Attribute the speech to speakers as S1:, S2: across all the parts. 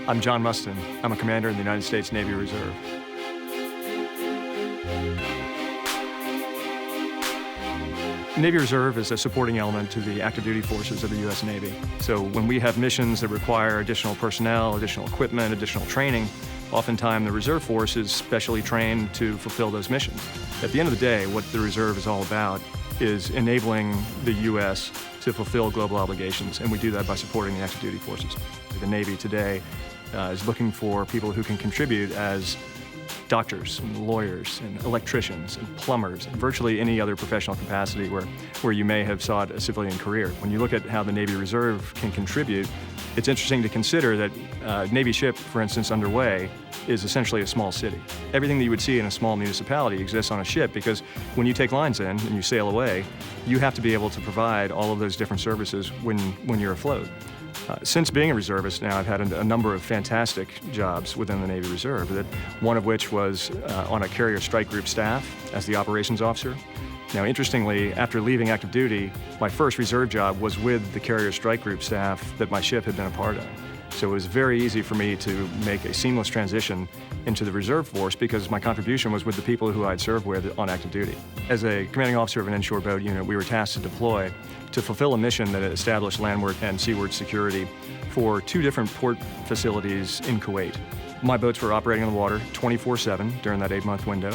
S1: I'm John Mustin. I'm a commander in the United States Navy Reserve. Navy Reserve is a supporting element to the active duty forces of the U.S. Navy. So when we have missions that require additional personnel, additional equipment, additional training, oftentimes the reserve force is specially trained to fulfill those missions. At the end of the day, what the reserve is all about is enabling the U.S. to fulfill global obligations, and we do that by supporting the active duty forces. The Navy today is looking for people who can contribute as doctors and lawyers and electricians and plumbers and virtually any other professional capacity where you may have sought a civilian career. When you look at how the Navy Reserve can contribute, it's interesting to consider that a Navy ship, for instance, underway, is essentially a small city. Everything that you would see in a small municipality exists on a ship because when you take lines in and you sail away, you have to be able to provide all of those different services when you're afloat. Since being a reservist now, I've had a number of fantastic jobs within the Navy Reserve, one of which was on a carrier strike group staff as the operations officer. Now, interestingly, after leaving active duty, my first reserve job was with the carrier strike group staff that my ship had been a part of. So it was very easy for me to make a seamless transition into the reserve force because my contribution was with the people who I'd served with on active duty. As a commanding officer of an inshore boat unit, we were tasked to deploy to fulfill a mission that established landward and seaward security for 2 different port facilities in Kuwait. My boats were operating on the water 24/7 during that 8-month window.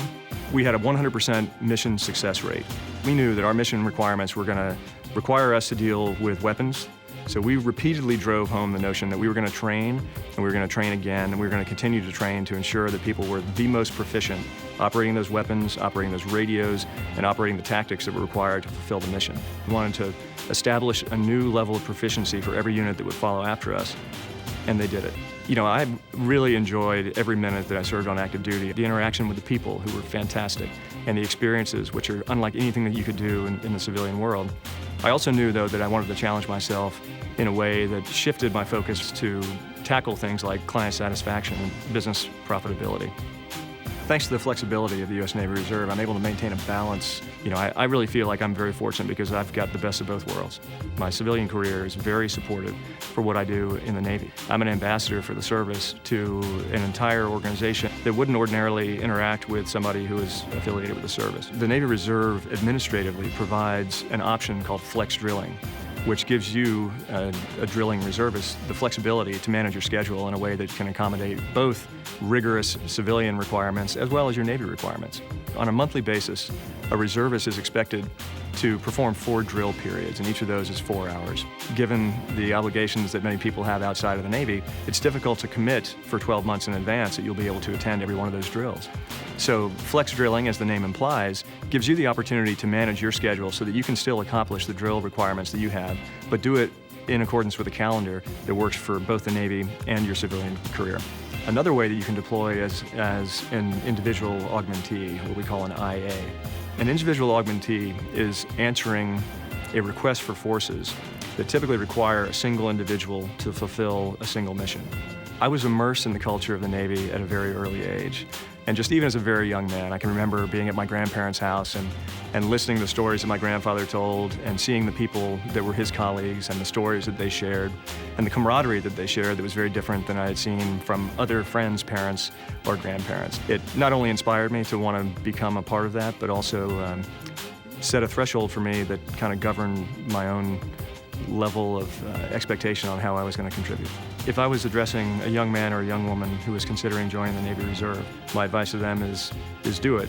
S1: We had a 100% mission success rate. We knew that our mission requirements were going to require us to deal with weapons. So we repeatedly drove home the notion that we were going to train, and we were going to train again, and we were going to continue to train to ensure that people were the most proficient operating those weapons, operating those radios, and operating the tactics that were required to fulfill the mission. We wanted to establish a new level of proficiency for every unit that would follow after us, and they did it. You know, I really enjoyed every minute that I served on active duty, the interaction with the people who were fantastic, and the experiences, which are unlike anything that you could do in the civilian world. I also knew, though, that I wanted to challenge myself in a way that shifted my focus to tackle things like client satisfaction and business profitability. Thanks to the flexibility of the U.S. Navy Reserve, I'm able to maintain a balance. You know, I really feel like I'm very fortunate because I've got the best of both worlds. My civilian career is very supportive for what I do in the Navy. I'm an ambassador for the service to an entire organization that wouldn't ordinarily interact with somebody who is affiliated with the service. The Navy Reserve administratively provides an option called flex drilling, which gives you, a drilling reservist, the flexibility to manage your schedule in a way that can accommodate both rigorous civilian requirements as well as your Navy requirements. On a monthly basis, a reservist is expected to perform 4 drill periods, and each of those is 4 hours. Given the obligations that many people have outside of the Navy, it's difficult to commit for 12 months in advance that you'll be able to attend every one of those drills. So flex drilling, as the name implies, gives you the opportunity to manage your schedule so that you can still accomplish the drill requirements that you have, but do it in accordance with a calendar that works for both the Navy and your civilian career. Another way that you can deploy as an individual augmentee, what we call an IA. An individual augmentee is answering a request for forces that typically require a single individual to fulfill a single mission. I was immersed in the culture of the Navy at a very early age. And just even as a very young man, I can remember being at my grandparents' house and listening to the stories that my grandfather told and seeing the people that were his colleagues and the stories that they shared and the camaraderie that they shared that was very different than I had seen from other friends' parents or grandparents. It not only inspired me to want to become a part of that, but also set a threshold for me that kind of governed my own level of expectation on how I was going to contribute. If I was addressing a young man or a young woman who was considering joining the Navy Reserve, my advice to them is do it,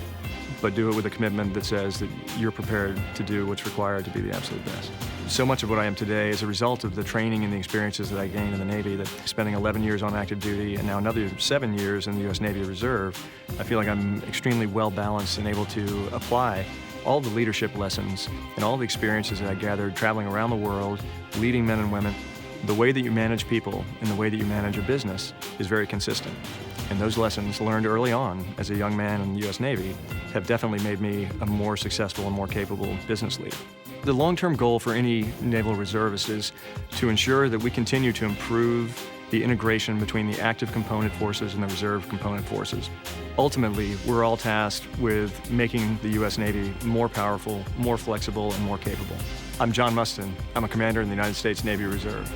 S1: but do it with a commitment that says that you're prepared to do what's required to be the absolute best. So much of what I am today is a result of the training and the experiences that I gained in the Navy, that spending 11 years on active duty and now another 7 years in the U.S. Navy Reserve, I feel like I'm extremely well balanced and able to apply all the leadership lessons and all the experiences that I gathered traveling around the world, leading men and women. The way that you manage people and the way that you manage a business is very consistent. And those lessons learned early on as a young man in the U.S. Navy have definitely made me a more successful and more capable business leader. The long-term goal for any naval reservist is to ensure that we continue to improve the integration between the active component forces and the reserve component forces. Ultimately, we're all tasked with making the U.S. Navy more powerful, more flexible, and more capable. I'm John Mustin. I'm a commander in the United States Navy Reserve.